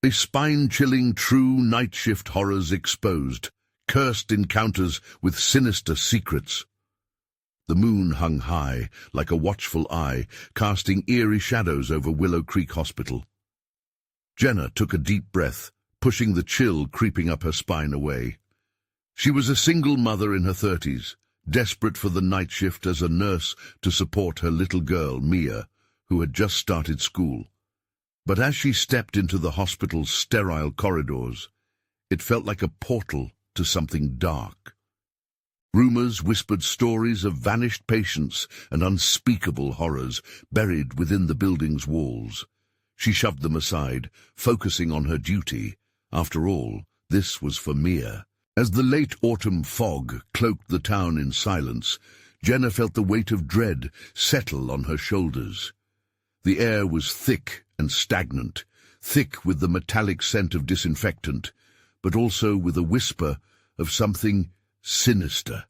A spine-chilling true night shift horrors exposed, cursed encounters with sinister secrets. The moon hung high, like a watchful eye, casting eerie shadows over Willow Creek Hospital. Jenna took a deep breath, pushing the chill creeping up her spine away. She was a single mother in her 30s, desperate for the night shift as a nurse to support her little girl, Mia, who had just started school. But as she stepped into the hospital's sterile corridors, it felt like a portal to something dark. Rumors whispered stories of vanished patients and unspeakable horrors buried within the building's walls. She shoved them aside, focusing on her duty. After all, this was for Mia. As the late autumn fog cloaked the town in silence, Jenna felt the weight of dread settle on her shoulders. The air was thick and stagnant, thick with the metallic scent of disinfectant, but also with a whisper of something sinister.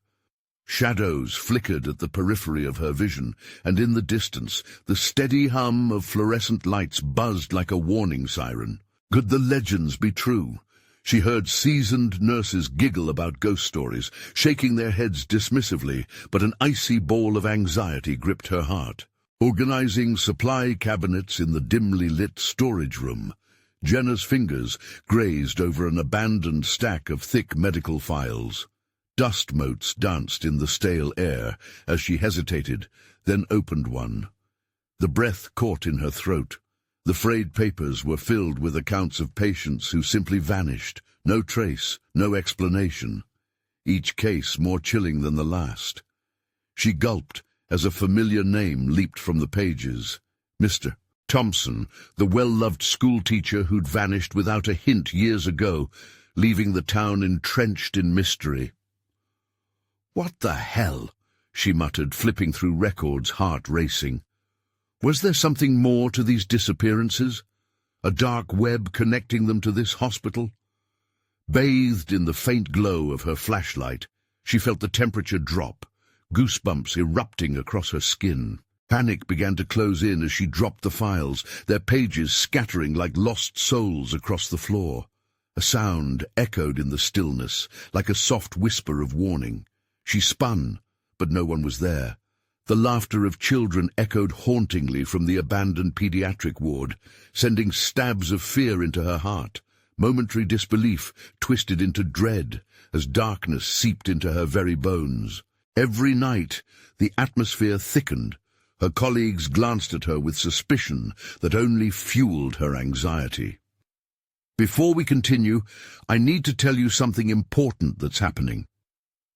Shadows flickered at the periphery of her vision, and in the distance, the steady hum of fluorescent lights buzzed like a warning siren. Could the legends be true? She heard seasoned nurses giggle about ghost stories, shaking their heads dismissively, but an icy ball of anxiety gripped her heart. Organizing supply cabinets in the dimly lit storage room, Jenna's fingers grazed over an abandoned stack of thick medical files. Dust motes danced in the stale air as she hesitated, then opened one. The breath caught in her throat. The frayed papers were filled with accounts of patients who simply vanished, no trace, no explanation. Each case more chilling than the last. She gulped as a familiar name leaped from the pages. Mr. Thompson, the well-loved schoolteacher who'd vanished without a hint years ago, leaving the town entrenched in mystery. "What the hell?" she muttered, flipping through records, heart racing. Was there something more to these disappearances? A dark web connecting them to this hospital? Bathed in the faint glow of her flashlight, she felt the temperature drop, goosebumps erupting across her skin. Panic began to close in as she dropped the files, their pages scattering like lost souls across the floor. A sound echoed in the stillness, like a soft whisper of warning. She spun, but no one was there. The laughter of children echoed hauntingly from the abandoned pediatric ward, sending stabs of fear into her heart. Momentary disbelief twisted into dread as darkness seeped into her very bones. Every night, the atmosphere thickened. Her colleagues glanced at her with suspicion that only fueled her anxiety. Before we continue, I need to tell you something important that's happening.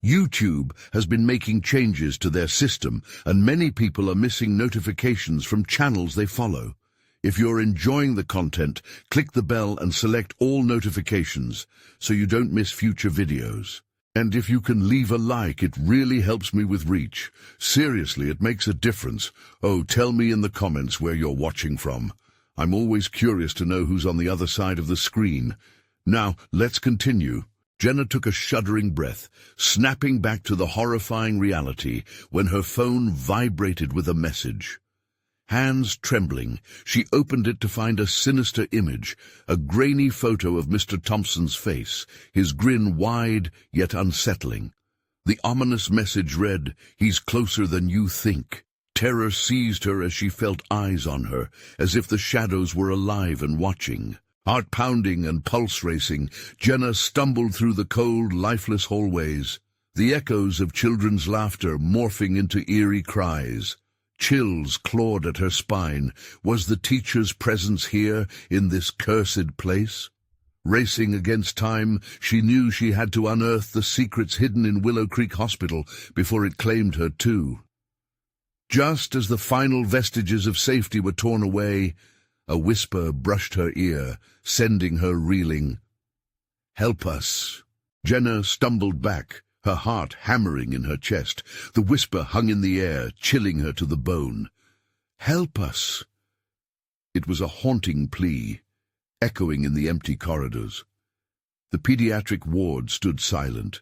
YouTube has been making changes to their system, and many people are missing notifications from channels they follow. If you're enjoying the content, click the bell and select all notifications so you don't miss future videos. And if you can leave a like, it really helps me with reach. Seriously, it makes a difference. Oh, tell me in the comments where you're watching from. I'm always curious to know who's on the other side of the screen. Now, let's continue. Jenna took a shuddering breath, snapping back to the horrifying reality when her phone vibrated with a message. Hands trembling, she opened it to find a sinister image, a grainy photo of Mr. Thompson's face, his grin wide yet unsettling. The ominous message read, "He's closer than you think." Terror seized her as she felt eyes on her, as if the shadows were alive and watching. Heart pounding and pulse racing, Jenna stumbled through the cold, lifeless hallways, the echoes of children's laughter morphing into eerie cries. Chills clawed at her spine. Was the teacher's presence here, in this cursed place? Racing against time, she knew she had to unearth the secrets hidden in Willow Creek Hospital before it claimed her too. Just as the final vestiges of safety were torn away, a whisper brushed her ear, sending her reeling. "Help us." Jenna stumbled back, her heart hammering in her chest. The whisper hung in the air, chilling her to the bone. "Help us." It was a haunting plea, echoing in the empty corridors. The pediatric ward stood silent,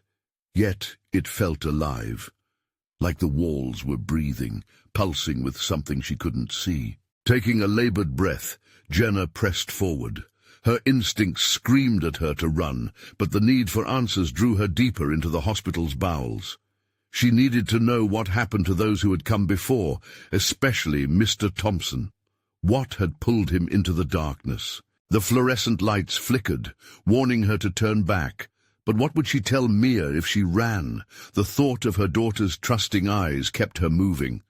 yet it felt alive, like the walls were breathing, pulsing with something she couldn't see. Taking a labored breath, Jenna pressed forward. Her instincts screamed at her to run, but the need for answers drew her deeper into the hospital's bowels. She needed to know what happened to those who had come before, especially Mr. Thompson. What had pulled him into the darkness? The fluorescent lights flickered, warning her to turn back. But what would she tell Mia if she ran? The thought of her daughter's trusting eyes kept her moving.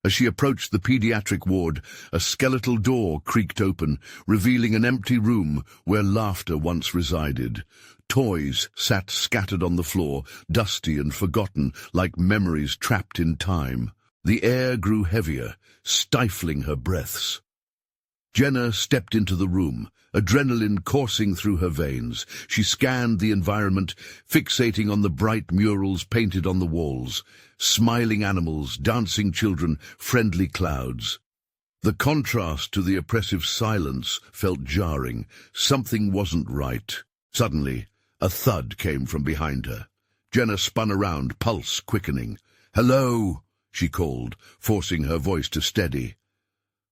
As she approached the pediatric ward, a skeletal door creaked open, revealing an empty room where laughter once resided. Toys sat scattered on the floor, dusty and forgotten, like memories trapped in time. The air grew heavier, stifling her breaths. Jenna stepped into the room, adrenaline coursing through her veins. She scanned the environment, fixating on the bright murals painted on the walls. Smiling animals, dancing children, friendly clouds. The contrast to the oppressive silence felt jarring. Something wasn't right. Suddenly, a thud came from behind her. Jenna spun around, pulse quickening. "Hello," she called, forcing her voice to steady.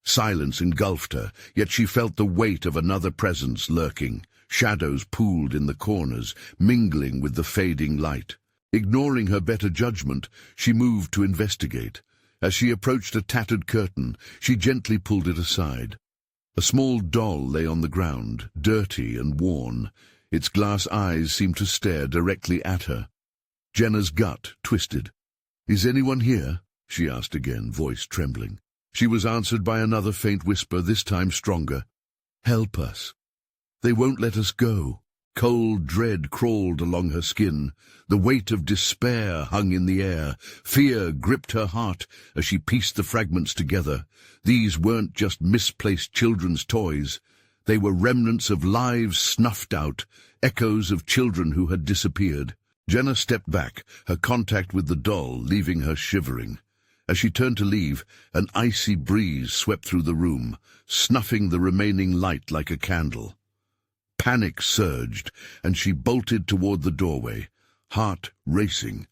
Silence engulfed her, yet she felt the weight of another presence lurking. Shadows pooled in the corners, mingling with the fading light. Ignoring her better judgment, she moved to investigate. As she approached a tattered curtain, she gently pulled it aside. A small doll lay on the ground, dirty and worn. Its glass eyes seemed to stare directly at her. Jenna's gut twisted. "Is anyone here?" she asked again, voice trembling. She was answered by another faint whisper, this time stronger. "Help us. They won't let us go." Cold dread crawled along her skin. The weight of despair hung in the air. Fear gripped her heart as she pieced the fragments together. These weren't just misplaced children's toys. They were remnants of lives snuffed out, echoes of children who had disappeared. Jenna stepped back, her contact with the doll leaving her shivering. As she turned to leave, an icy breeze swept through the room, snuffing the remaining light like a candle. Panic surged, and she bolted toward the doorway, heart racing.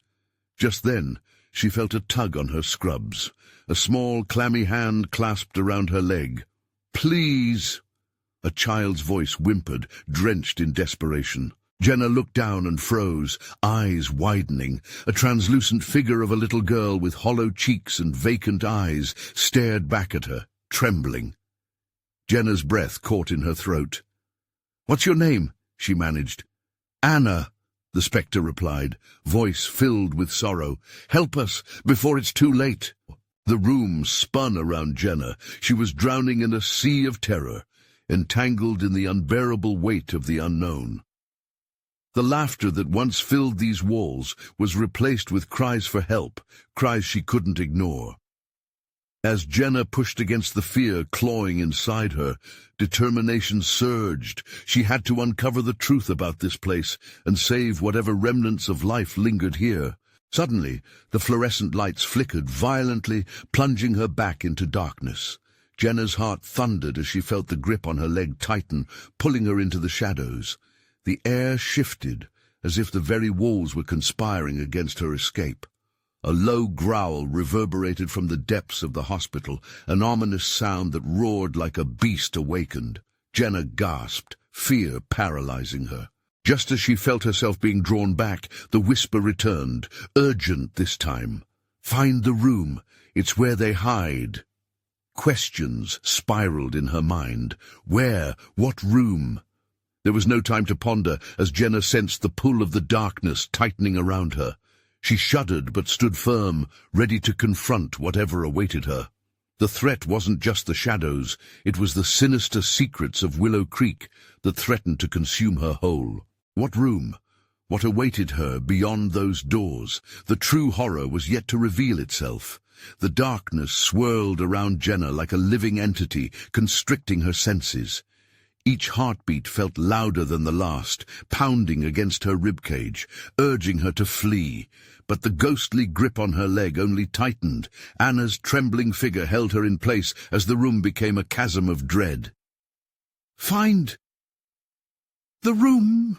Just then, she felt a tug on her scrubs. A small, clammy hand clasped around her leg. "Please!" A child's voice whimpered, drenched in desperation. Jenna looked down and froze, eyes widening. A translucent figure of a little girl with hollow cheeks and vacant eyes stared back at her, trembling. Jenna's breath caught in her throat. "What's your name?" she managed. "Anna," the spectre replied, voice filled with sorrow. "Help us, before it's too late." The room spun around Jenna. She was drowning in a sea of terror, entangled in the unbearable weight of the unknown. The laughter that once filled these walls was replaced with cries for help, cries she couldn't ignore. As Jenna pushed against the fear clawing inside her, determination surged. She had to uncover the truth about this place and save whatever remnants of life lingered here. Suddenly, the fluorescent lights flickered violently, plunging her back into darkness. Jenna's heart thundered as she felt the grip on her leg tighten, pulling her into the shadows. The air shifted, as if the very walls were conspiring against her escape. A low growl reverberated from the depths of the hospital, an ominous sound that roared like a beast awakened. Jenna gasped, fear paralyzing her. Just as she felt herself being drawn back, the whisper returned, urgent this time. "Find the room. It's where they hide." Questions spiraled in her mind. Where? What room? There was no time to ponder as Jenna sensed the pull of the darkness tightening around her. She shuddered but stood firm, ready to confront whatever awaited her. The threat wasn't just the shadows, it was the sinister secrets of Willow Creek that threatened to consume her whole. What room? What awaited her beyond those doors? The true horror was yet to reveal itself. The darkness swirled around Jenna like a living entity, constricting her senses. Each heartbeat felt louder than the last, pounding against her ribcage, urging her to flee. But the ghostly grip on her leg only tightened. Anna's trembling figure held her in place as the room became a chasm of dread. "Find the room!"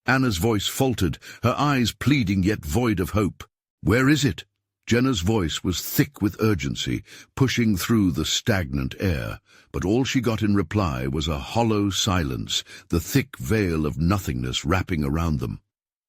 Anna's voice faltered, her eyes pleading yet void of hope. "Where is it?" Jenna's voice was thick with urgency, pushing through the stagnant air, but all she got in reply was a hollow silence, the thick veil of nothingness wrapping around them.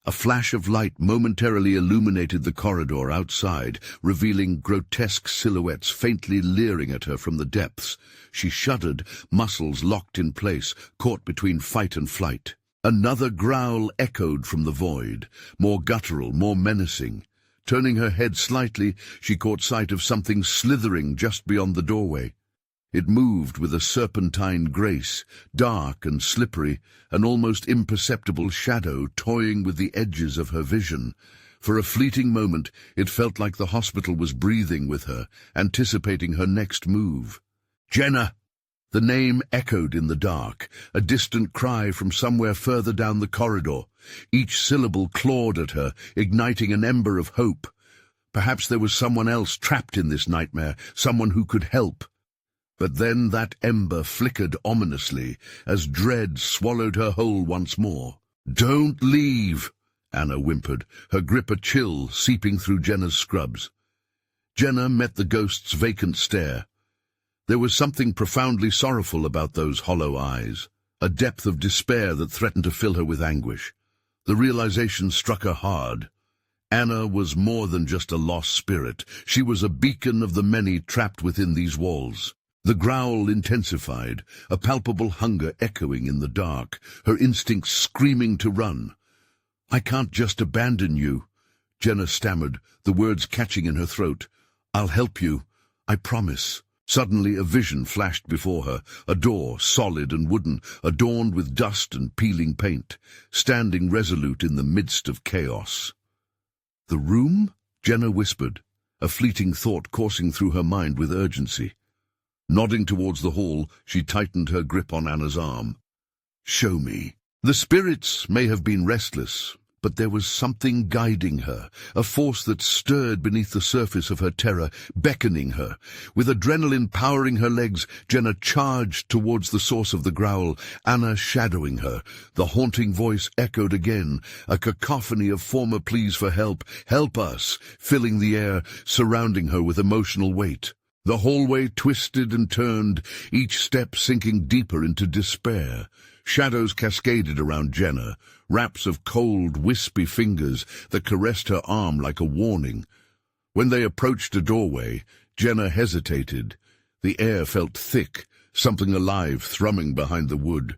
A flash of light momentarily illuminated the corridor outside, revealing grotesque silhouettes faintly leering at her from the depths. She shuddered, muscles locked in place, caught between fight and flight. Another growl echoed from the void, more guttural, more menacing. Turning her head slightly, she caught sight of something slithering just beyond the doorway. It moved with a serpentine grace, dark and slippery, an almost imperceptible shadow toying with the edges of her vision. For a fleeting moment, it felt like the hospital was breathing with her, anticipating her next move. "Jenna!" The name echoed in the dark, a distant cry from somewhere further down the corridor. Each syllable clawed at her, igniting an ember of hope. Perhaps there was someone else trapped in this nightmare, someone who could help. But then that ember flickered ominously as dread swallowed her whole once more. "Don't leave," Anna whimpered, her grip a chill seeping through Jenna's scrubs. Jenna met the ghost's vacant stare. There was something profoundly sorrowful about those hollow eyes, a depth of despair that threatened to fill her with anguish. The realization struck her hard. Anna was more than just a lost spirit. She was a beacon of the many trapped within these walls. The growl intensified, a palpable hunger echoing in the dark, her instincts screaming to run. "I can't just abandon you," Jenna stammered, the words catching in her throat. "I'll help you, I promise." Suddenly a vision flashed before her, a door, solid and wooden, adorned with dust and peeling paint, standing resolute in the midst of chaos. "The room?" Jenna whispered, a fleeting thought coursing through her mind with urgency. Nodding towards the hall, she tightened her grip on Anna's arm. "Show me." The spirits may have been restless, but there was something guiding her, a force that stirred beneath the surface of her terror, beckoning her. With adrenaline powering her legs, Jenna charged towards the source of the growl, Anna shadowing her. The haunting voice echoed again, a cacophony of former pleas for help, "Help us," filling the air, surrounding her with emotional weight. The hallway twisted and turned, each step sinking deeper into despair. Shadows cascaded around Jenna, wraps of cold, wispy fingers that caressed her arm like a warning. When they approached a doorway, Jenna hesitated. The air felt thick, something alive thrumming behind the wood.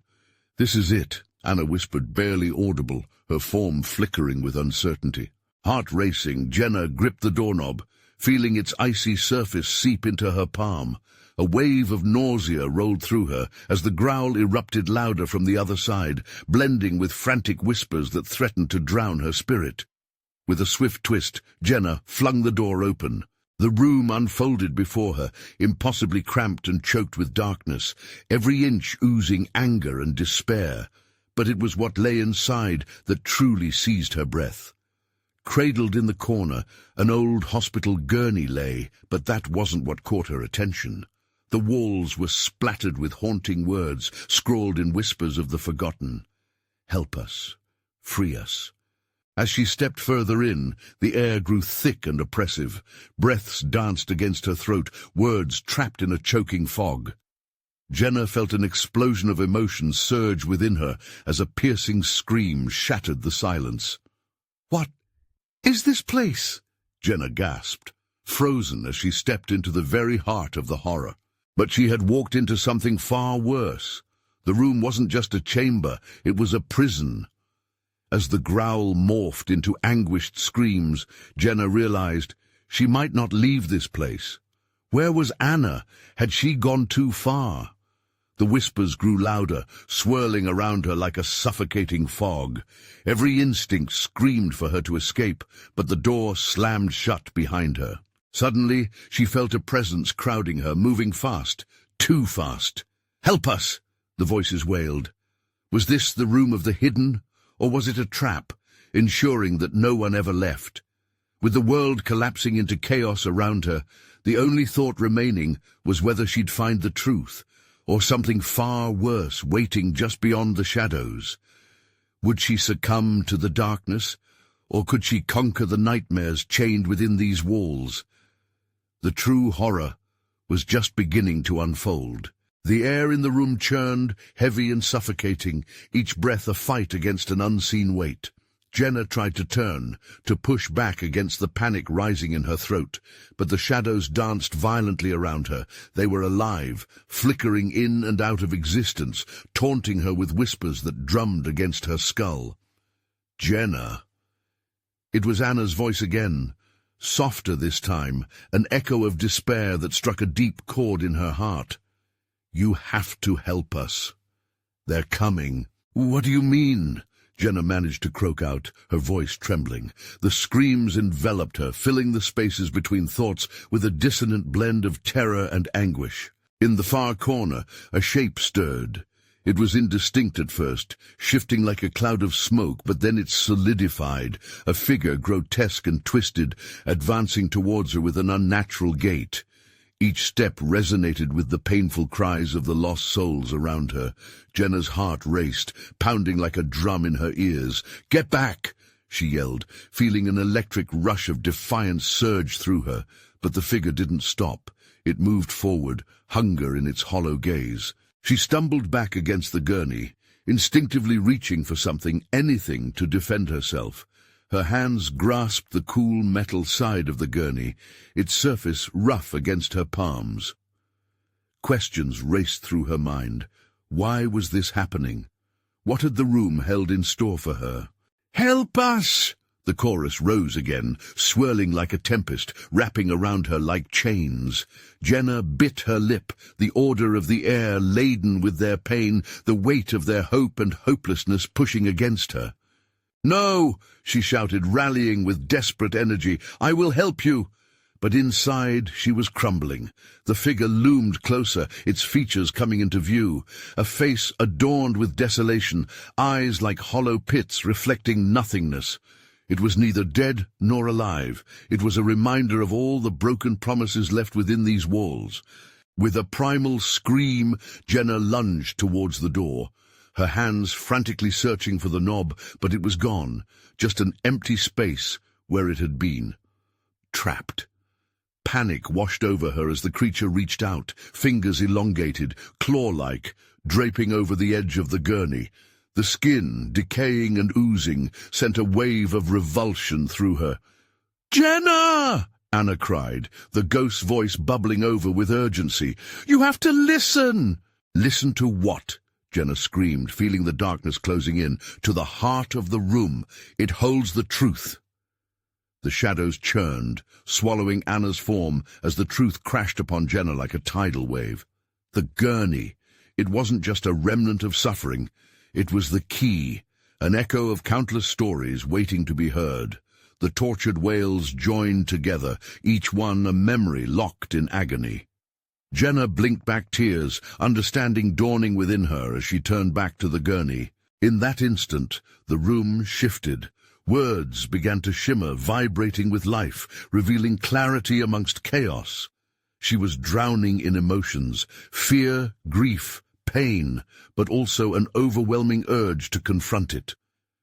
"This is it," Anna whispered, barely audible, her form flickering with uncertainty. Heart racing, Jenna gripped the doorknob, feeling its icy surface seep into her palm. A wave of nausea rolled through her as the growl erupted louder from the other side, blending with frantic whispers that threatened to drown her spirit. With a swift twist, Jenna flung the door open. The room unfolded before her, impossibly cramped and choked with darkness, every inch oozing anger and despair. But it was what lay inside that truly seized her breath. Cradled in the corner, an old hospital gurney lay, but that wasn't what caught her attention. The walls were splattered with haunting words, scrawled in whispers of the forgotten. "Help us. Free us." As she stepped further in, the air grew thick and oppressive. Breaths danced against her throat, words trapped in a choking fog. Jenna felt an explosion of emotion surge within her as a piercing scream shattered the silence. "What is this place?" Jenna gasped, frozen as she stepped into the very heart of the horror. But she had walked into something far worse. The room wasn't just a chamber, it was a prison. As the growl morphed into anguished screams, Jenna realized she might not leave this place. Where was Anna? Had she gone too far? The whispers grew louder, swirling around her like a suffocating fog. Every instinct screamed for her to escape, but the door slammed shut behind her. Suddenly, she felt a presence crowding her, moving fast, too fast. "Help us!" the voices wailed. Was this the room of the hidden, or was it a trap, ensuring that no one ever left? With the world collapsing into chaos around her, the only thought remaining was whether she'd find the truth, or something far worse waiting just beyond the shadows. Would she succumb to the darkness, Or could she conquer the nightmares chained within these walls? The true horror was just beginning to unfold. The air in the room churned, heavy and suffocating, each breath a fight against an unseen weight. Jenna tried to turn, to push back against the panic rising in her throat, but the shadows danced violently around her. They were alive, flickering in and out of existence, taunting her with whispers that drummed against her skull. Jenna. It was Anna's voice again, softer this time, an echo of despair that struck a deep chord in her heart. You have to help us. They're coming. What do you mean? Jenna managed to croak out, her voice trembling. The screams enveloped her, filling the spaces between thoughts with a dissonant blend of terror and anguish. In the far corner, a shape stirred. It was indistinct at first, shifting like a cloud of smoke, but then it solidified, a figure grotesque and twisted, advancing towards her with an unnatural gait. Each step resonated with the painful cries of the lost souls around her. Jenna's heart raced, pounding like a drum in her ears. "Get back!" she yelled, feeling an electric rush of defiance surge through her. But the figure didn't stop. It moved forward, hunger in its hollow gaze. She stumbled back against the gurney, instinctively reaching for something, anything, to defend herself. Her hands grasped the cool metal side of the gurney, its surface rough against her palms. Questions raced through her mind. Why was this happening? What had the room held in store for her? "Help us!" The chorus rose again, swirling like a tempest, wrapping around her like chains. Jenna bit her lip, the order of the air laden with their pain, the weight of their hope and hopelessness pushing against her. "No!" she shouted, rallying with desperate energy. "I will help you!" But inside she was crumbling. The figure loomed closer, its features coming into view. A face adorned with desolation, eyes like hollow pits reflecting nothingness. It was neither dead nor alive. It was a reminder of all the broken promises left within these walls. With a primal scream, Jenna lunged towards the door, her hands frantically searching for the knob, but it was gone, just an empty space where it had been. Trapped. Panic washed over her as the creature reached out, fingers elongated, claw-like, draping over the edge of the gurney. The skin, decaying and oozing, sent a wave of revulsion through her. "Jenna!" Anna cried, the ghost's voice bubbling over with urgency. "You have to listen!" "Listen to what?" Jenna screamed, feeling the darkness closing in. "To the heart of the room. It holds the truth." The shadows churned, swallowing Anna's form as the truth crashed upon Jenna like a tidal wave. The gurney. It wasn't just a remnant of suffering. It was the key, an echo of countless stories waiting to be heard. The tortured wails joined together, each one a memory locked in agony. Jenna blinked back tears, understanding dawning within her as she turned back to the gurney. In that instant, the room shifted. Words began to shimmer, vibrating with life, revealing clarity amongst chaos. She was drowning in emotions, fear, grief, pain, but also an overwhelming urge to confront it.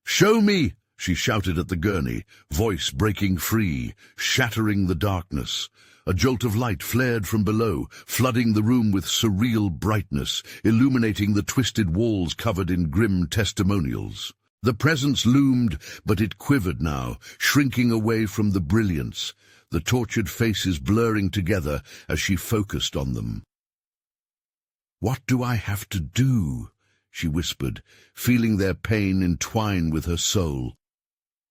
"Show me!" she shouted at the gurney, voice breaking free, shattering the darkness. A jolt of light flared from below, flooding the room with surreal brightness, illuminating the twisted walls covered in grim testimonials. The presence loomed, but it quivered now, shrinking away from the brilliance, the tortured faces blurring together as she focused on them. "What do I have to do?" she whispered, feeling their pain entwine with her soul.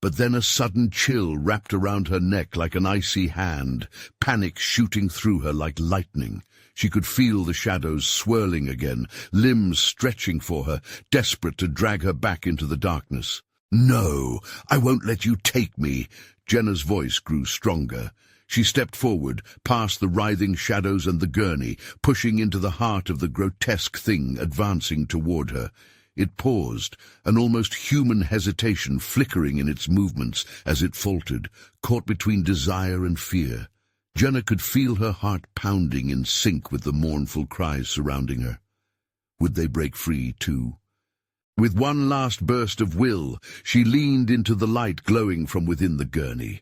But then a sudden chill wrapped around her neck like an icy hand, panic shooting through her like lightning. She could feel the shadows swirling again, limbs stretching for her, desperate to drag her back into the darkness. "No, I won't let you take me." Jenna's voice grew stronger. She stepped forward, past the writhing shadows and the gurney, pushing into the heart of the grotesque thing advancing toward her. It paused, an almost human hesitation flickering in its movements as it faltered, caught between desire and fear. Jenna could feel her heart pounding in sync with the mournful cries surrounding her. Would they break free, too? With one last burst of will, she leaned into the light glowing from within the gurney.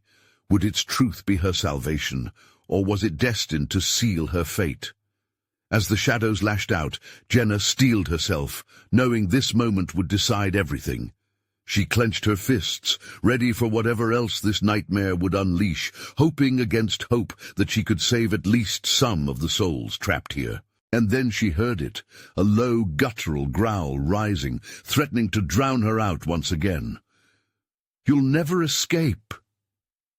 Would its truth be her salvation, or was it destined to seal her fate? As the shadows lashed out, Jenna steeled herself, knowing this moment would decide everything. She clenched her fists, ready for whatever else this nightmare would unleash, hoping against hope that she could save at least some of the souls trapped here. And then she heard it, a low, guttural growl rising, threatening to drown her out once again. "You'll never escape."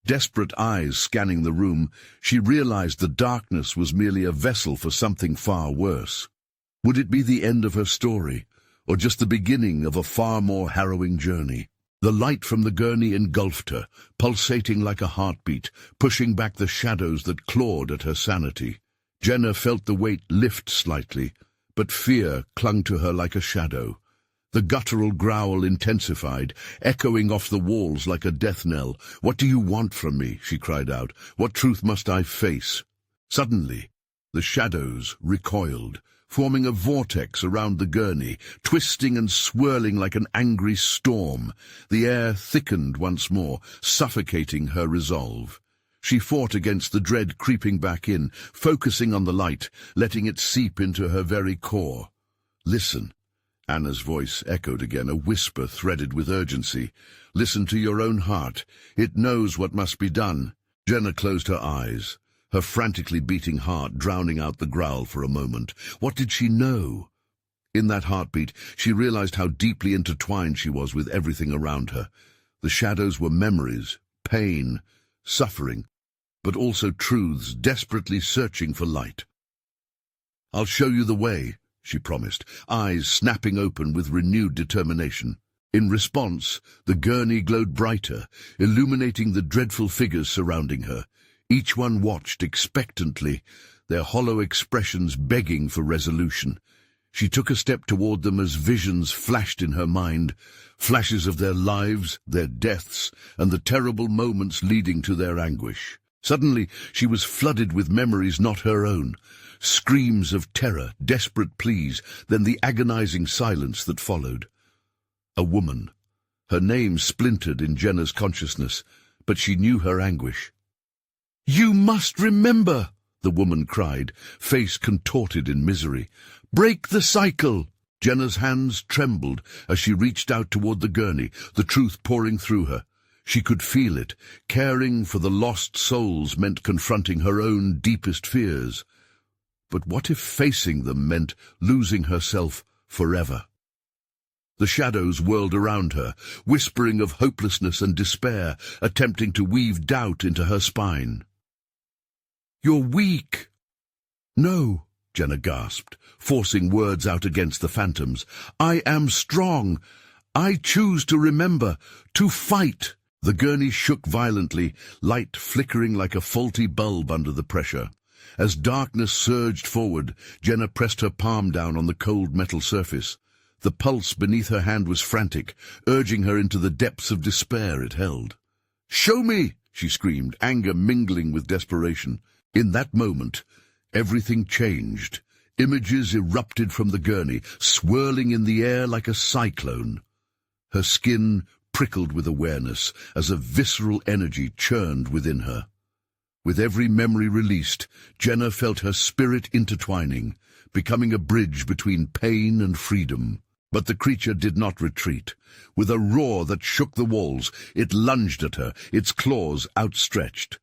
Desperate eyes scanning the room, she realized the darkness was merely a vessel for something far worse. Would it be the end of her story, or just the beginning of a far more harrowing journey? The light from the gurney engulfed her, pulsating like a heartbeat, pushing back the shadows that clawed at her sanity. Jenna felt the weight lift slightly, but fear clung to her like a shadow. The guttural growl intensified, echoing off the walls like a death knell. "What do you want from me?" she cried out. "What truth must I face?" Suddenly, the shadows recoiled, forming a vortex around the gurney, twisting and swirling like an angry storm. The air thickened once more, suffocating her resolve. She fought against the dread creeping back in, focusing on the light, letting it seep into her very core. "Listen." Anna's voice echoed again, a whisper threaded with urgency. "Listen to your own heart. It knows what must be done." Jenna closed her eyes, her frantically beating heart drowning out the growl for a moment. What did she know? In that heartbeat, she realized how deeply intertwined she was with everything around her. The shadows were memories, pain, suffering, but also truths desperately searching for light. "I'll show you the way," she promised, eyes snapping open with renewed determination. In response, the gurney glowed brighter, illuminating the dreadful figures surrounding her. Each one watched expectantly, their hollow expressions begging for resolution. She took a step toward them as visions flashed in her mind, flashes of their lives, their deaths, and the terrible moments leading to their anguish. Suddenly, she was flooded with memories not her own. Screams of terror, desperate pleas, then the agonizing silence that followed. A woman. Her name splintered in Jenna's consciousness, but she knew her anguish. "You must remember," the woman cried, face contorted in misery. "Break the cycle." Jenna's hands trembled as she reached out toward the gurney, the truth pouring through her. She could feel it. Caring for the lost souls meant confronting her own deepest fears. But what if facing them meant losing herself forever? The shadows whirled around her, whispering of hopelessness and despair, attempting to weave doubt into her spine. "You're weak." "No," Jenna gasped, forcing words out against the phantoms. "I am strong. I choose to remember, to fight." The gurney shook violently, light flickering like a faulty bulb under the pressure. As darkness surged forward, Jenna pressed her palm down on the cold metal surface. The pulse beneath her hand was frantic, urging her into the depths of despair it held. "Show me!" she screamed, anger mingling with desperation. In that moment, everything changed. Images erupted from the gurney, swirling in the air like a cyclone. Her skin prickled with awareness as a visceral energy churned within her. With every memory released, Jenna felt her spirit intertwining, becoming a bridge between pain and freedom. But the creature did not retreat. With a roar that shook the walls, it lunged at her, its claws outstretched.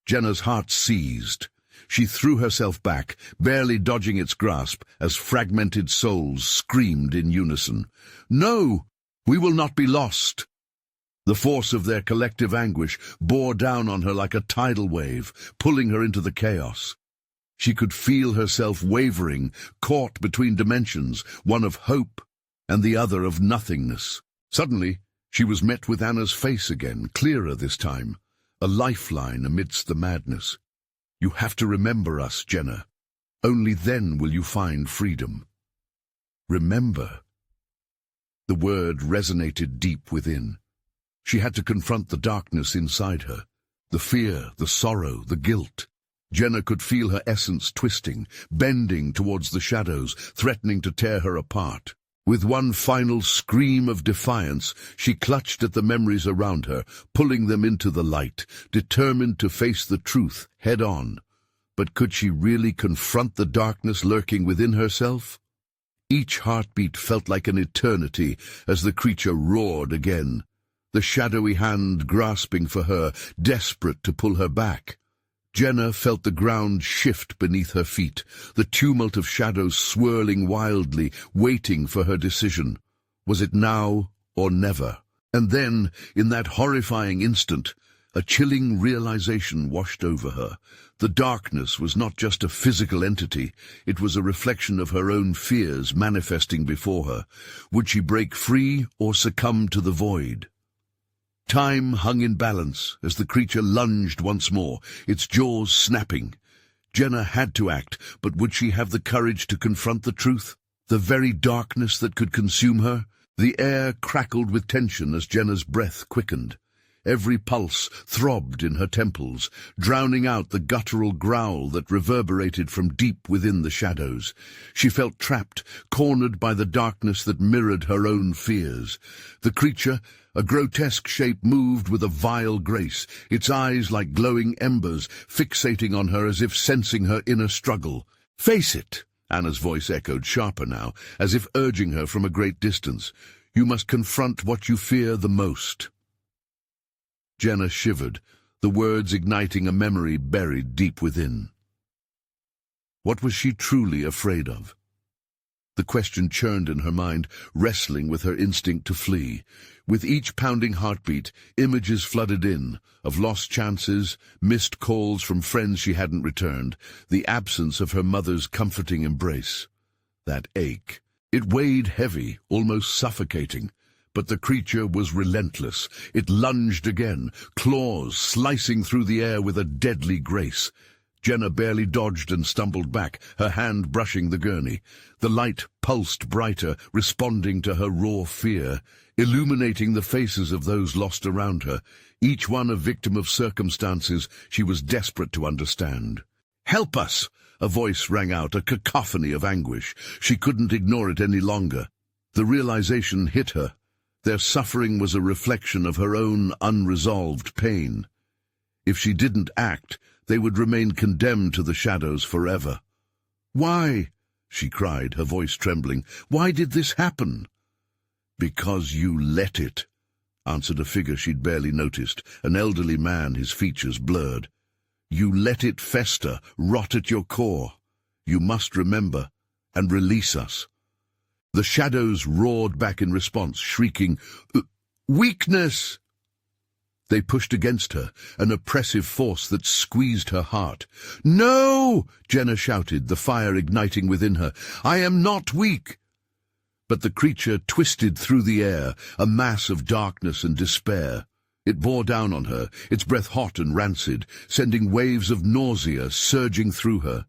Jenna's heart seized. She threw herself back, barely dodging its grasp, as fragmented souls screamed in unison. "No! We will not be lost!" The force of their collective anguish bore down on her like a tidal wave, pulling her into the chaos. She could feel herself wavering, caught between dimensions, one of hope and the other of nothingness. Suddenly, she was met with Anna's face again, clearer this time, a lifeline amidst the madness. "You have to remember us, Jenna. Only then will you find freedom." Remember. The word resonated deep within. She had to confront the darkness inside her, the fear, the sorrow, the guilt. Jenna could feel her essence twisting, bending towards the shadows, threatening to tear her apart. With one final scream of defiance, she clutched at the memories around her, pulling them into the light, determined to face the truth head-on. But could she really confront the darkness lurking within herself? Each heartbeat felt like an eternity as the creature roared again, the shadowy hand grasping for her, desperate to pull her back. Jenna felt the ground shift beneath her feet, the tumult of shadows swirling wildly, waiting for her decision. Was it now or never? And then, in that horrifying instant, a chilling realization washed over her. The darkness was not just a physical entity, it was a reflection of her own fears manifesting before her. Would she break free or succumb to the void? Time hung in balance as the creature lunged once more, its jaws snapping. Jenna had to act, but would she have the courage to confront the truth? The very darkness that could consume her? The air crackled with tension as Jenna's breath quickened. Every pulse throbbed in her temples, drowning out the guttural growl that reverberated from deep within the shadows. She felt trapped, cornered by the darkness that mirrored her own fears. The creature, a grotesque shape, moved with a vile grace, its eyes like glowing embers, fixating on her as if sensing her inner struggle. "Face it!" Anna's voice echoed sharper now, as if urging her from a great distance. "You must confront what you fear the most." Jenna shivered, the words igniting a memory buried deep within. What was she truly afraid of? The question churned in her mind, wrestling with her instinct to flee. With each pounding heartbeat, images flooded in, of lost chances, missed calls from friends she hadn't returned, the absence of her mother's comforting embrace. That ache. It weighed heavy, almost suffocating. But the creature was relentless. It lunged again, claws slicing through the air with a deadly grace. Jenna barely dodged and stumbled back, her hand brushing the gurney. The light pulsed brighter, responding to her raw fear, illuminating the faces of those lost around her, each one a victim of circumstances she was desperate to understand. "Help us!" A voice rang out, a cacophony of anguish. She couldn't ignore it any longer. The realization hit her. Their suffering was a reflection of her own unresolved pain. If she didn't act, they would remain condemned to the shadows forever. "Why?" she cried, her voice trembling. "Why did this happen?" "Because you let it," answered a figure she'd barely noticed, an elderly man, his features blurred. "You let it fester, rot at your core. You must remember and release us." The shadows roared back in response, shrieking, "Weakness!" They pushed against her, an oppressive force that squeezed her heart. "No!" Jenna shouted, the fire igniting within her. "I am not weak!" But the creature twisted through the air, a mass of darkness and despair. It bore down on her, its breath hot and rancid, sending waves of nausea surging through her.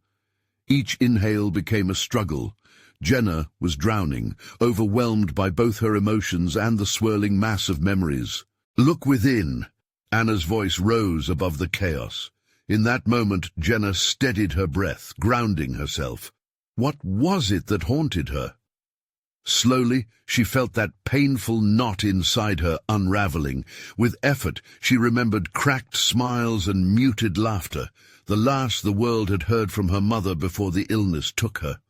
Each inhale became a struggle. Jenna was drowning, overwhelmed by both her emotions and the swirling mass of memories. "Look within." Anna's voice rose above the chaos. In that moment, Jenna steadied her breath, grounding herself. What was it that haunted her? Slowly, she felt that painful knot inside her unraveling. With effort, she remembered cracked smiles and muted laughter, the last the world had heard from her mother before the illness took her.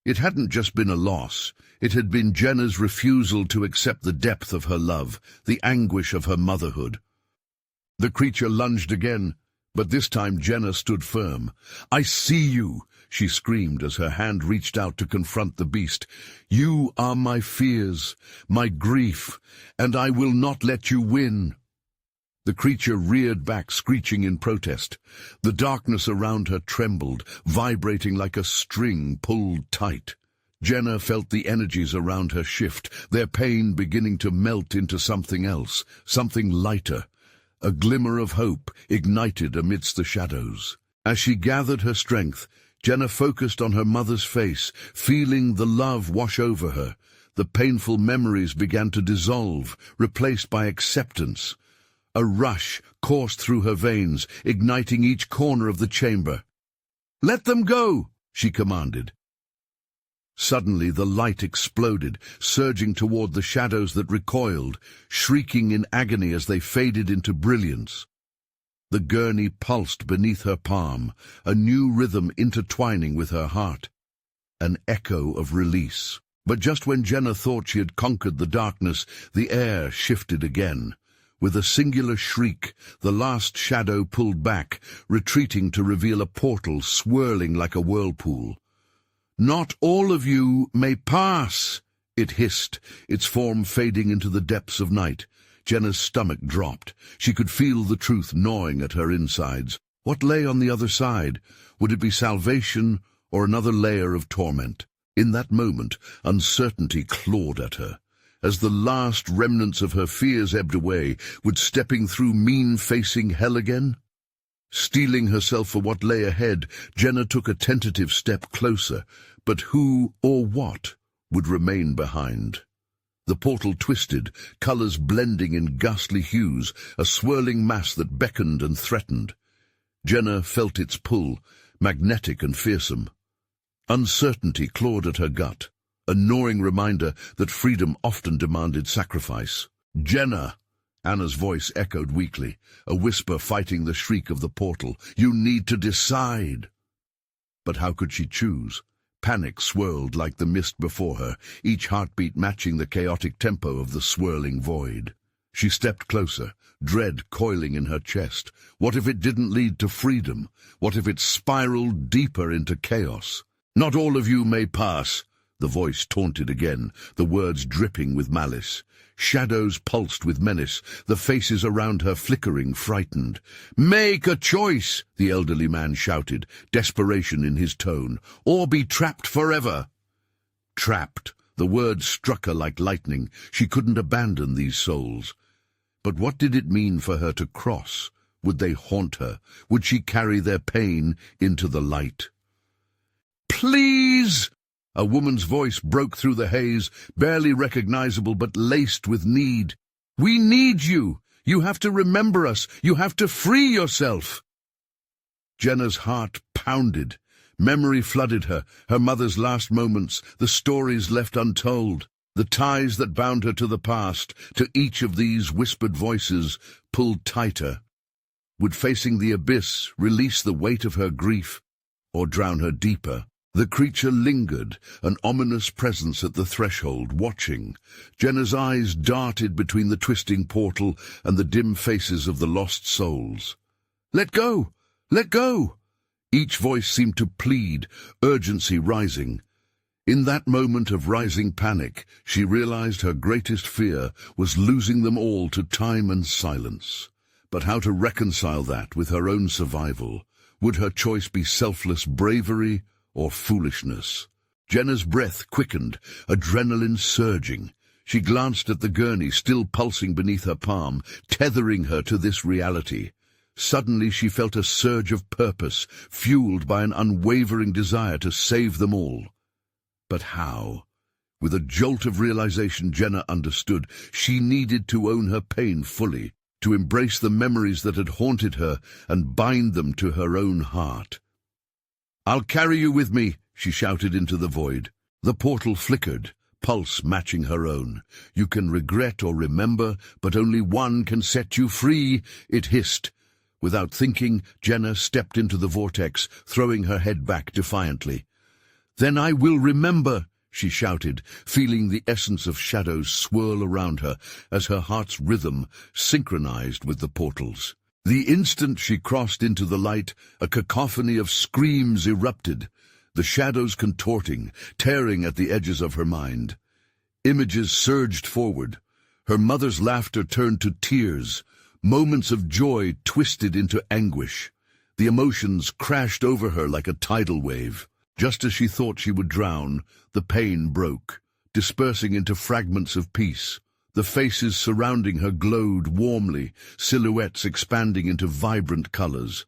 It hadn't just been a loss. It had been Jenna's refusal to accept the depth of her love, the anguish of her motherhood. The creature lunged again, but this time Jenna stood firm. "I see you," she screamed as her hand reached out to confront the beast. "You are my fears, my grief, and I will not let you win." The creature reared back, screeching in protest. The darkness around her trembled, vibrating like a string pulled tight. Jenna felt the energies around her shift, their pain beginning to melt into something else, something lighter. A glimmer of hope ignited amidst the shadows. As she gathered her strength, Jenna focused on her mother's face, feeling the love wash over her. The painful memories began to dissolve, replaced by acceptance. A rush coursed through her veins, igniting each corner of the chamber. "Let them go," she commanded. Suddenly the light exploded, surging toward the shadows that recoiled, shrieking in agony as they faded into brilliance. The gurney pulsed beneath her palm, a new rhythm intertwining with her heart, an echo of release. But just when Jenna thought she had conquered the darkness, the air shifted again. With a singular shriek, the last shadow pulled back, retreating to reveal a portal swirling like a whirlpool. "Not all of you may pass," it hissed, its form fading into the depths of night. Jenna's stomach dropped. She could feel the truth gnawing at her insides. What lay on the other side? Would it be salvation or another layer of torment? In that moment, uncertainty clawed at her. As the last remnants of her fears ebbed away, would stepping through mean-facing hell again? Steeling herself for what lay ahead, Jenna took a tentative step closer, but who or what would remain behind? The portal twisted, colors blending in ghastly hues, a swirling mass that beckoned and threatened. Jenna felt its pull, magnetic and fearsome. Uncertainty clawed at her gut, a gnawing reminder that freedom often demanded sacrifice. "Jenna!" Anna's voice echoed weakly, a whisper fighting the shriek of the portal. "You need to decide." But how could she choose? Panic swirled like the mist before her, each heartbeat matching the chaotic tempo of the swirling void. She stepped closer, dread coiling in her chest. What if it didn't lead to freedom? What if it spiraled deeper into chaos? "Not all of you may pass," the voice taunted again, the words dripping with malice. Shadows pulsed with menace, the faces around her flickering, frightened. "Make a choice," the elderly man shouted, desperation in his tone, "or be trapped forever." Trapped. The word struck her like lightning. She couldn't abandon these souls. But what did it mean for her to cross? Would they haunt her? Would she carry their pain into the light? "Please!" A woman's voice broke through the haze, barely recognizable but laced with need. "We need you! You have to remember us! You have to free yourself!" Jenna's heart pounded. Memory flooded her, her mother's last moments, the stories left untold, the ties that bound her to the past. To each of these whispered voices pulled tighter. Would facing the abyss release the weight of her grief, or drown her deeper? The creature lingered, an ominous presence at the threshold, watching. Jenna's eyes darted between the twisting portal and the dim faces of the lost souls. "Let go! Let go!" Each voice seemed to plead, urgency rising. In that moment of rising panic, she realized her greatest fear was losing them all to time and silence. But how to reconcile that with her own survival? Would her choice be selfless bravery or foolishness? Jenna's breath quickened, adrenaline surging. She glanced at the gurney still pulsing beneath her palm, tethering her to this reality. Suddenly she felt a surge of purpose, fueled by an unwavering desire to save them all. But how? With a jolt of realization, Jenna understood. She needed to own her pain fully, to embrace the memories that had haunted her and bind them to her own heart. "I'll carry you with me," she shouted into the void. The portal flickered, pulse matching her own. "You can regret or remember, but only one can set you free," it hissed. Without thinking, Jenna stepped into the vortex, throwing her head back defiantly. "Then I will remember," she shouted, feeling the essence of shadows swirl around her as her heart's rhythm synchronized with the portal's. The instant she crossed into the light, a cacophony of screams erupted, the shadows contorting, tearing at the edges of her mind. Images surged forward. Her mother's laughter turned to tears. Moments of joy twisted into anguish. The emotions crashed over her like a tidal wave. Just as she thought she would drown, the pain broke, dispersing into fragments of peace. The faces surrounding her glowed warmly, silhouettes expanding into vibrant colors.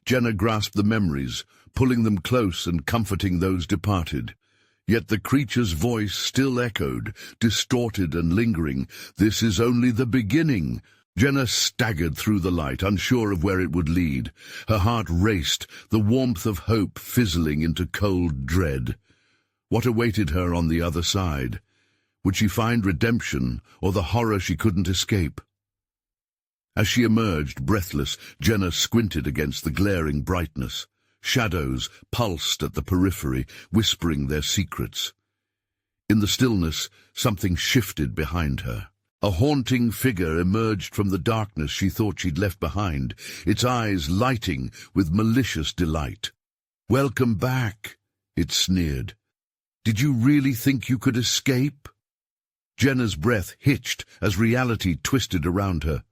Jenna grasped the memories, pulling them close and comforting those departed. Yet the creature's voice still echoed, distorted and lingering. "This is only the beginning." Jenna staggered through the light, unsure of where it would lead. Her heart raced, the warmth of hope fizzling into cold dread. What awaited her on the other side? Would she find redemption or the horror she couldn't escape? As she emerged, breathless, Jenna squinted against the glaring brightness. Shadows pulsed at the periphery, whispering their secrets. In the stillness, something shifted behind her. A haunting figure emerged from the darkness she thought she'd left behind, its eyes lighting with malicious delight. "Welcome back," it sneered. "Did you really think you could escape?" Jenna's breath hitched as reality twisted around her.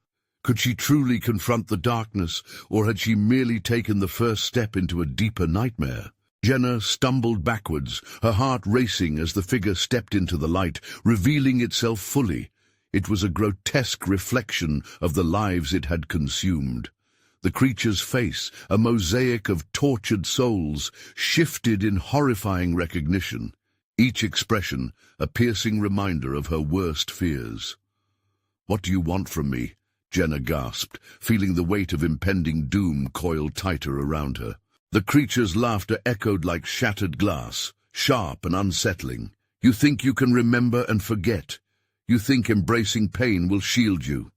Could she truly confront the darkness, or had she merely taken the first step into a deeper nightmare? Jenna stumbled backwards, her heart racing as the figure stepped into the light, revealing itself fully. It was a grotesque reflection of the lives it had consumed. The creature's face, a mosaic of tortured souls, shifted in horrifying recognition, each expression a piercing reminder of her worst fears. "What do you want from me?" Jenna gasped, feeling the weight of impending doom coil tighter around her. The creature's laughter echoed like shattered glass, sharp and unsettling. "You think you can remember and forget. You think embracing pain will shield you."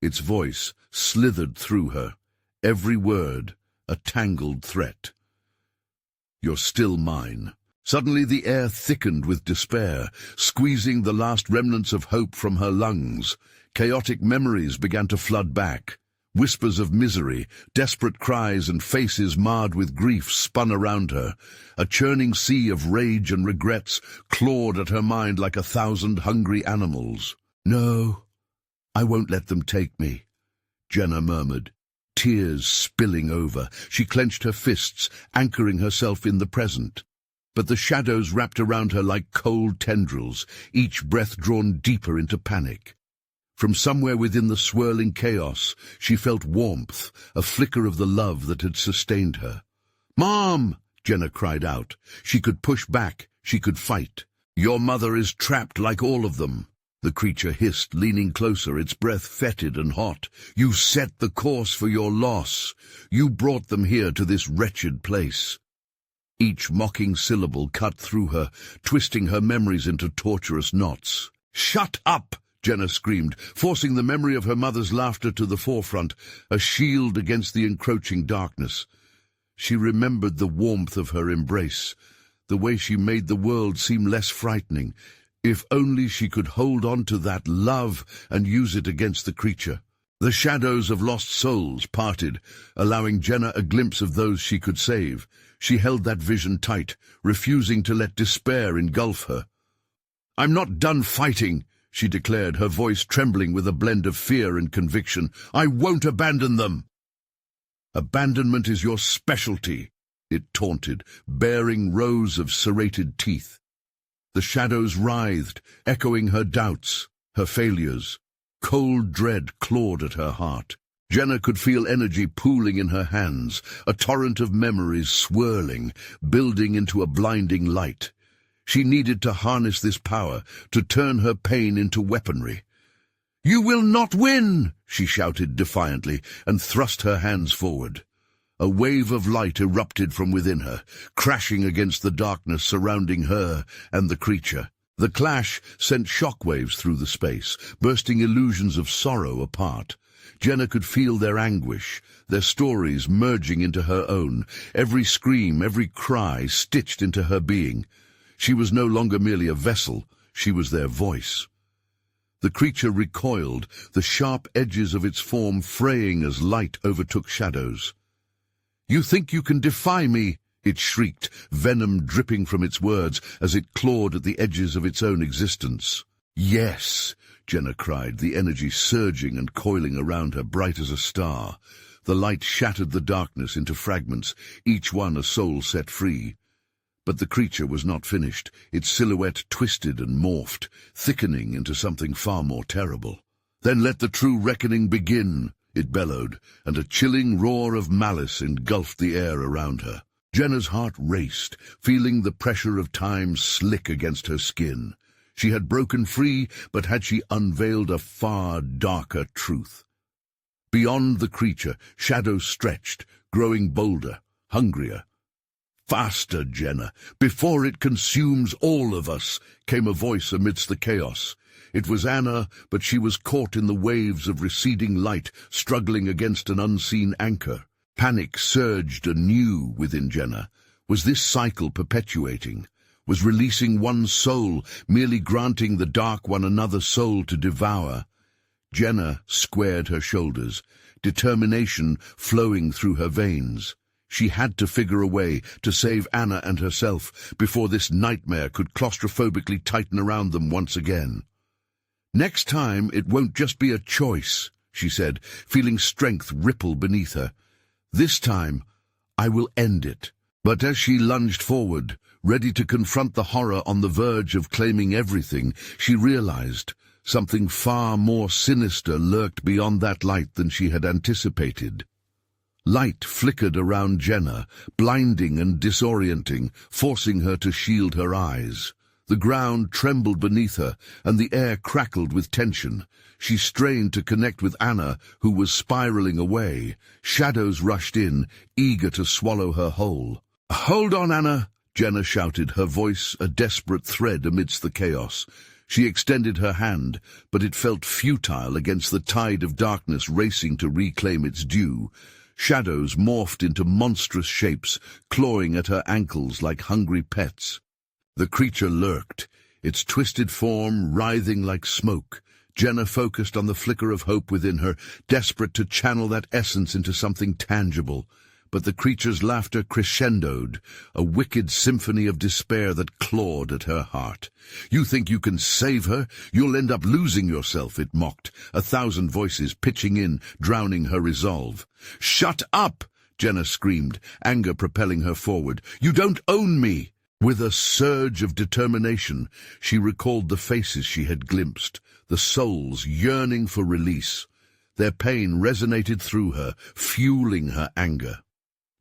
Its voice slithered through her, every word a tangled threat. "You're still mine." Suddenly the air thickened with despair, squeezing the last remnants of hope from her lungs. Chaotic memories began to flood back. Whispers of misery, desperate cries and faces marred with grief spun around her. A churning sea of rage and regrets clawed at her mind like 1,000 hungry animals. "No, I won't let them take me," Jenna murmured, tears spilling over. She clenched her fists, anchoring herself in the present. But the shadows wrapped around her like cold tendrils, each breath drawn deeper into panic. From somewhere within the swirling chaos, she felt warmth, a flicker of the love that had sustained her. "Mom!" Jenna cried out. She could push back, she could fight. "Your mother is trapped like all of them," the creature hissed, leaning closer, its breath fetid and hot. "You set the course for your loss. You brought them here to this wretched place." Each mocking syllable cut through her, twisting her memories into torturous knots. "Shut up!" Jenna screamed, forcing the memory of her mother's laughter to the forefront, a shield against the encroaching darkness. She remembered the warmth of her embrace, the way she made the world seem less frightening. If only she could hold on to that love and use it against the creature. The shadows of lost souls parted, allowing Jenna a glimpse of those she could save. She held that vision tight, refusing to let despair engulf her. "I'm not done fighting," she declared, her voice trembling with a blend of fear and conviction. "I won't abandon them." "Abandonment is your specialty," it taunted, baring rows of serrated teeth. The shadows writhed, echoing her doubts, her failures. Cold dread clawed at her heart. Jenna could feel energy pooling in her hands, a torrent of memories swirling, building into a blinding light. She needed to harness this power, to turn her pain into weaponry. "You will not win!" she shouted defiantly, and thrust her hands forward. A wave of light erupted from within her, crashing against the darkness surrounding her and the creature. The clash sent shockwaves through the space, bursting illusions of sorrow apart. Jenna could feel their anguish, their stories merging into her own, every scream, every cry stitched into her being. She was no longer merely a vessel, she was their voice. The creature recoiled, the sharp edges of its form fraying as light overtook shadows. "You think you can defy me?" it shrieked, venom dripping from its words as it clawed at the edges of its own existence. "Yes," Jenna cried, the energy surging and coiling around her, bright as a star. The light shattered the darkness into fragments, each one a soul set free. But the creature was not finished. Its silhouette twisted and morphed, thickening into something far more terrible. "Then let the true reckoning begin," it bellowed, and a chilling roar of malice engulfed the air around her. Jenna's heart raced, feeling the pressure of time slick against her skin. She had broken free, but had she unveiled a far darker truth? Beyond the creature, shadows stretched, growing bolder, hungrier. "Faster, Jenna, before it consumes all of us," came a voice amidst the chaos. It was Anna, but she was caught in the waves of receding light, struggling against an unseen anchor. Panic surged anew within Jenna. Was this cycle perpetuating? Was releasing one soul merely granting the Dark One another soul to devour? Jenna squared her shoulders, determination flowing through her veins. She had to figure a way to save Anna and herself before this nightmare could claustrophobically tighten around them once again. "Next time it won't just be a choice," she said, feeling strength ripple beneath her. "This time I will end it." But as she lunged forward, ready to confront the horror on the verge of claiming everything, she realized something far more sinister lurked beyond that light than she had anticipated. Light flickered around Jenna, blinding and disorienting, forcing her to shield her eyes. The ground trembled beneath her, and the air crackled with tension. She strained to connect with Anna, who was spiraling away. Shadows rushed in, eager to swallow her whole. "Hold on, Anna!" Jenna shouted, her voice a desperate thread amidst the chaos. She extended her hand, but it felt futile against the tide of darkness racing to reclaim its due. Shadows morphed into monstrous shapes, clawing at her ankles like hungry pets. The creature lurked, its twisted form writhing like smoke. Jenna focused on the flicker of hope within her, desperate to channel that essence into something tangible. But the creature's laughter crescendoed, a wicked symphony of despair that clawed at her heart. "You think you can save her? You'll end up losing yourself," it mocked, 1,000 voices pitching in, drowning her resolve. "Shut up!" Jenna screamed, anger propelling her forward. "You don't own me!" With a surge of determination, she recalled the faces she had glimpsed, the souls yearning for release. Their pain resonated through her, fueling her anger.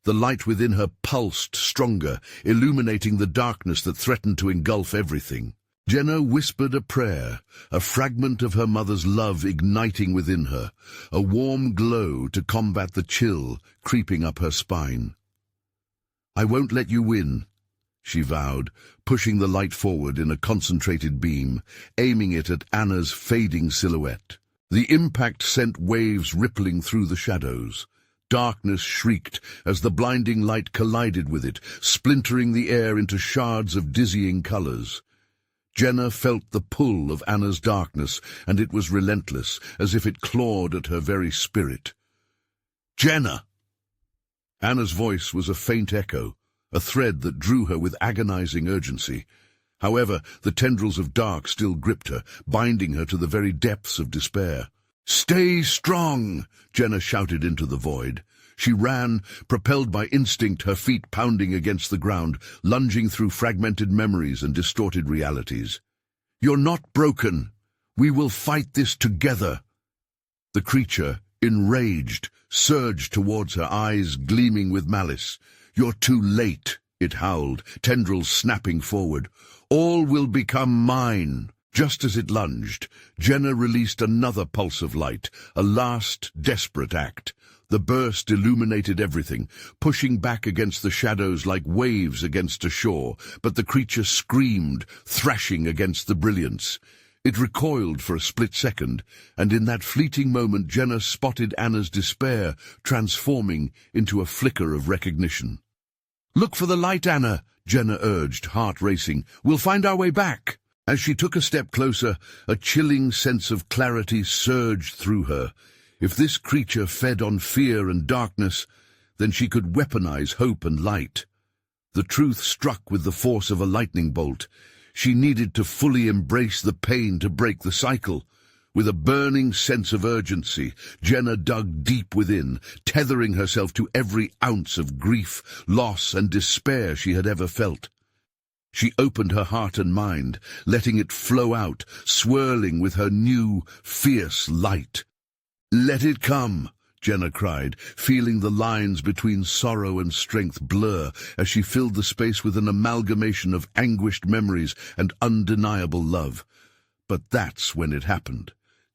The light within her pulsed stronger, illuminating the darkness that threatened to engulf everything. Jenna whispered a prayer, a fragment of her mother's love igniting within her, a warm glow to combat the chill creeping up her spine. "I won't let you win," she vowed, pushing the light forward in a concentrated beam, aiming it at Anna's fading silhouette. The impact sent waves rippling through the shadows. Darkness shrieked as the blinding light collided with it, splintering the air into shards of dizzying colors. Jenna felt the pull of Anna's darkness, and it was relentless, as if it clawed at her very spirit. "Jenna!" Anna's voice was a faint echo, a thread that drew her with agonizing urgency. However, the tendrils of dark still gripped her, binding her to the very depths of despair. "Stay strong!" Jenna shouted into the void. She ran, propelled by instinct, her feet pounding against the ground, lunging through fragmented memories and distorted realities. "You're not broken. We will fight this together." The creature, enraged, surged towards her, eyes gleaming with malice. "You're too late," it howled, tendrils snapping forward. "All will become mine." Just as it lunged, Jenna released another pulse of light, a last, desperate act. The burst illuminated everything, pushing back against the shadows like waves against a shore, but the creature screamed, thrashing against the brilliance. It recoiled for a split second, and in that fleeting moment Jenna spotted Anna's despair transforming into a flicker of recognition. "Look for the light, Anna," Jenna urged, heart racing. "We'll find our way back." As she took a step closer, a chilling sense of clarity surged through her. If this creature fed on fear and darkness, then she could weaponize hope and light. The truth struck with the force of a lightning bolt. She needed to fully embrace the pain to break the cycle. With a burning sense of urgency, Jenna dug deep within, tethering herself to every ounce of grief, loss, and despair she had ever felt. She opened her heart and mind, letting it flow out, swirling with her new, fierce light. "Let it come," Jenna cried, feeling the lines between sorrow and strength blur as she filled the space with an amalgamation of anguished memories and undeniable love. But that's when it happened.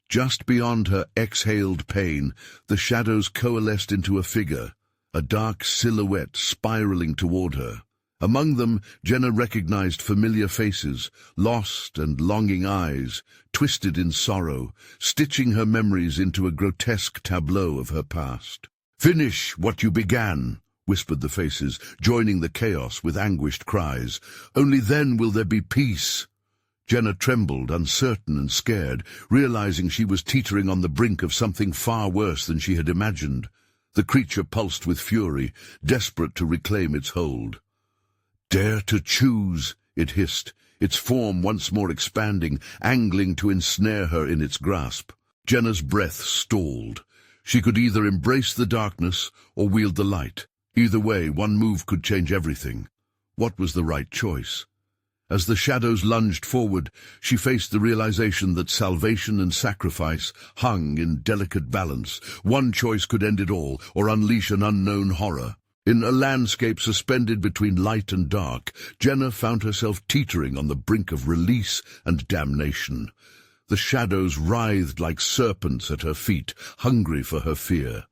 Just beyond her exhaled pain, the shadows coalesced into a figure, a dark silhouette spiraling toward her. Among them, Jenna recognized familiar faces, lost and longing eyes, twisted in sorrow, stitching her memories into a grotesque tableau of her past. "Finish what you began," whispered the faces, joining the chaos with anguished cries. "Only then will there be peace." Jenna trembled, uncertain and scared, realizing she was teetering on the brink of something far worse than she had imagined. The creature pulsed with fury, desperate to reclaim its hold. "Dare to choose," it hissed, its form once more expanding, angling to ensnare her in its grasp. Jenna's breath stalled. She could either embrace the darkness or wield the light. Either way, one move could change everything. What was the right choice? As the shadows lunged forward, she faced the realization that salvation and sacrifice hung in delicate balance. One choice could end it all, or unleash an unknown horror. In a landscape suspended between light and dark, Jenna found herself teetering on the brink of release and damnation. The shadows writhed like serpents at her feet, hungry for her fear.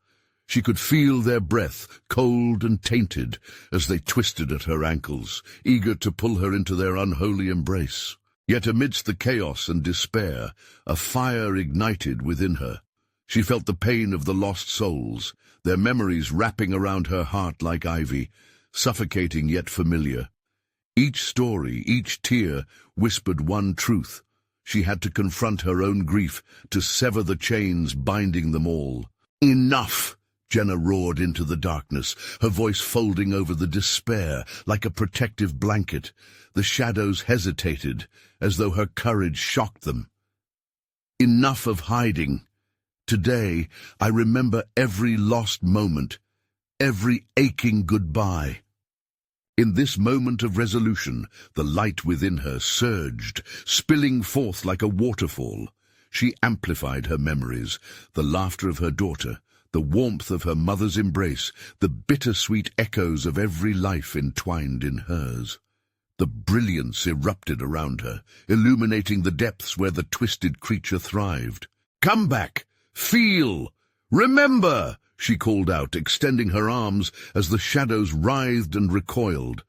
She could feel their breath, cold and tainted, as they twisted at her ankles, eager to pull her into their unholy embrace. Yet amidst the chaos and despair, a fire ignited within her. She felt the pain of the lost souls, their memories wrapping around her heart like ivy, suffocating yet familiar. Each story, each tear, whispered one truth. She had to confront her own grief, to sever the chains binding them all. "Enough!" Jenna roared into the darkness, her voice folding over the despair like a protective blanket. The shadows hesitated, as though her courage shocked them. "Enough of hiding. Today, I remember every lost moment, every aching goodbye." In this moment of resolution, the light within her surged, spilling forth like a waterfall. She amplified her memories, the laughter of her daughter, the warmth of her mother's embrace, the bittersweet echoes of every life entwined in hers. The brilliance erupted around her, illuminating the depths where the twisted creature thrived. "Come back! Feel! Remember!" she called out, extending her arms as the shadows writhed and recoiled.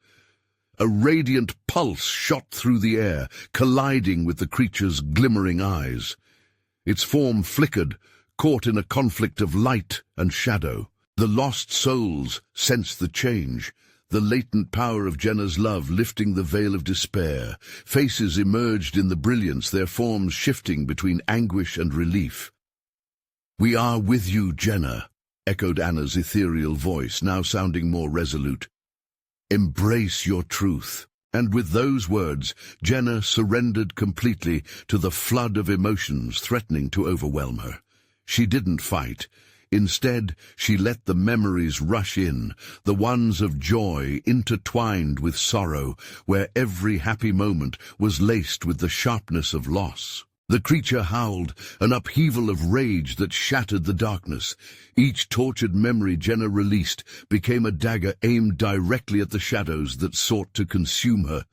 A radiant pulse shot through the air, colliding with the creature's glimmering eyes. Its form flickered, caught in a conflict of light and shadow. The lost souls sensed the change, the latent power of Jenna's love lifting the veil of despair. Faces emerged in the brilliance, their forms shifting between anguish and relief. "We are with you, Jenna," echoed Anna's ethereal voice, now sounding more resolute. "Embrace your truth." And with those words, Jenna surrendered completely to the flood of emotions threatening to overwhelm her. She didn't fight. Instead, she let the memories rush in, the ones of joy intertwined with sorrow, where every happy moment was laced with the sharpness of loss. The creature howled, an upheaval of rage that shattered the darkness. Each tortured memory Jenna released became a dagger aimed directly at the shadows that sought to consume her.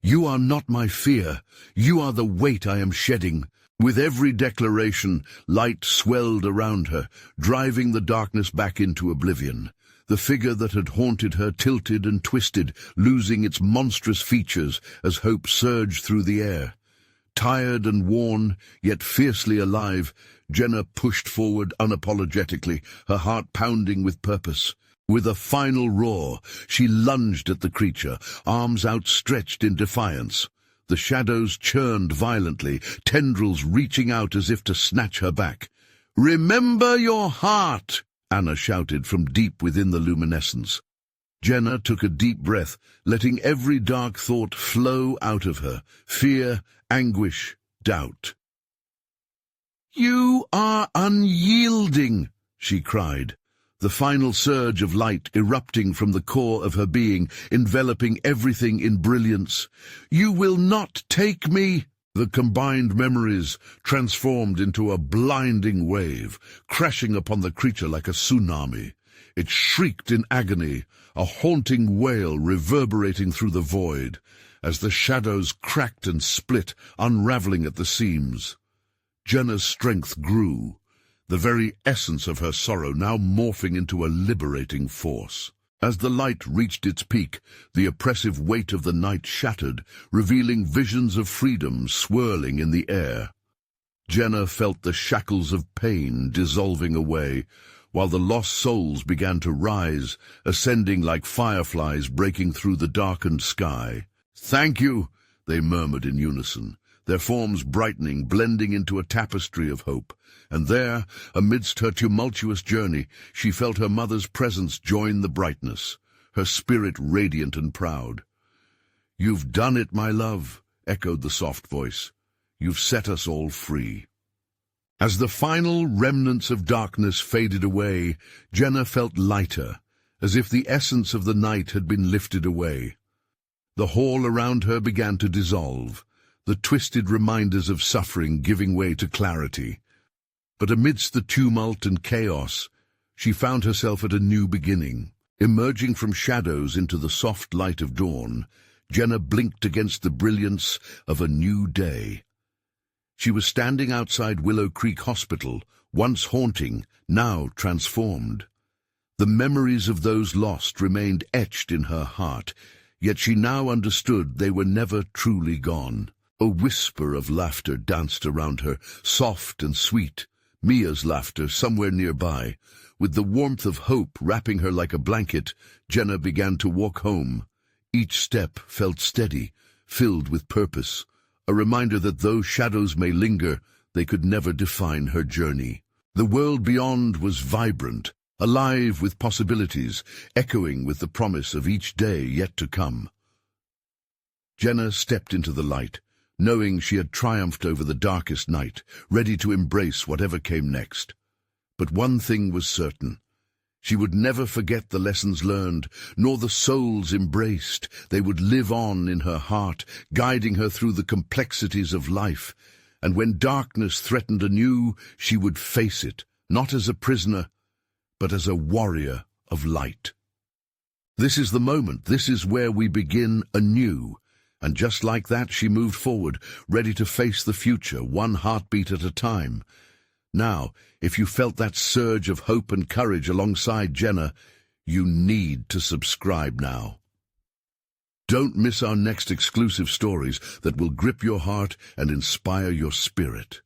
"You are not my fear. You are the weight I am shedding." With every declaration, light swelled around her, driving the darkness back into oblivion. The figure that had haunted her tilted and twisted, losing its monstrous features as hope surged through the air. Tired and worn, yet fiercely alive, Jenna pushed forward unapologetically, her heart pounding with purpose. With a final roar, she lunged at the creature, arms outstretched in defiance. The shadows churned violently, tendrils reaching out as if to snatch her back. "Remember your heart!" Anna shouted from deep within the luminescence. Jenna took a deep breath, letting every dark thought flow out of her, fear, anguish, doubt. "You are unyielding," she cried, the final surge of light erupting from the core of her being, enveloping everything in brilliance. "You will not take me!" The combined memories transformed into a blinding wave, crashing upon the creature like a tsunami. It shrieked in agony, a haunting wail reverberating through the void, as the shadows cracked and split, unraveling at the seams. Jenna's strength grew, the very essence of her sorrow now morphing into a liberating force. As the light reached its peak, the oppressive weight of the night shattered, revealing visions of freedom swirling in the air. Jenna felt the shackles of pain dissolving away, while the lost souls began to rise, ascending like fireflies breaking through the darkened sky. "Thank you," they murmured in unison, their forms brightening, blending into a tapestry of hope. And there, amidst her tumultuous journey, she felt her mother's presence join the brightness, her spirit radiant and proud. "You've done it, my love," echoed the soft voice. "You've set us all free." As the final remnants of darkness faded away, Jenna felt lighter, as if the essence of the night had been lifted away. The hall around her began to dissolve, the twisted reminders of suffering giving way to clarity. But amidst the tumult and chaos, she found herself at a new beginning. Emerging from shadows into the soft light of dawn, Jenna blinked against the brilliance of a new day. She was standing outside Willow Creek Hospital, once haunting, now transformed. The memories of those lost remained etched in her heart, yet she now understood they were never truly gone. A whisper of laughter danced around her, soft and sweet, Mia's laughter somewhere nearby. With the warmth of hope wrapping her like a blanket, Jenna began to walk home. Each step felt steady, filled with purpose, a reminder that though shadows may linger, they could never define her journey. The world beyond was vibrant, alive with possibilities, echoing with the promise of each day yet to come. Jenna stepped into the light, knowing she had triumphed over the darkest night, ready to embrace whatever came next. But one thing was certain. She would never forget the lessons learned, nor the souls embraced. They would live on in her heart, guiding her through the complexities of life. And when darkness threatened anew, she would face it, not as a prisoner, but as a warrior of light. This is the moment, this is where we begin anew. And just like that, she moved forward, ready to face the future, one heartbeat at a time. Now, if you felt that surge of hope and courage alongside Jenna, you need to subscribe now. Don't miss our next exclusive stories that will grip your heart and inspire your spirit.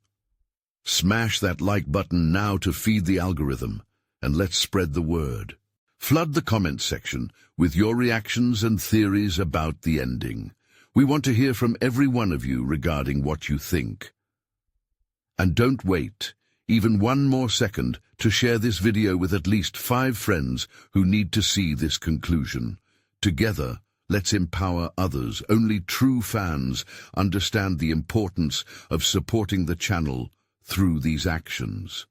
Smash that like button now to feed the algorithm, and let's spread the word. Flood the comment section with your reactions and theories about the ending. We want to hear from every one of you regarding what you think. And don't wait even one more second to share this video with at least 5 friends who need to see this conclusion. Together, let's empower others. Only true fans understand the importance of supporting the channel through these actions.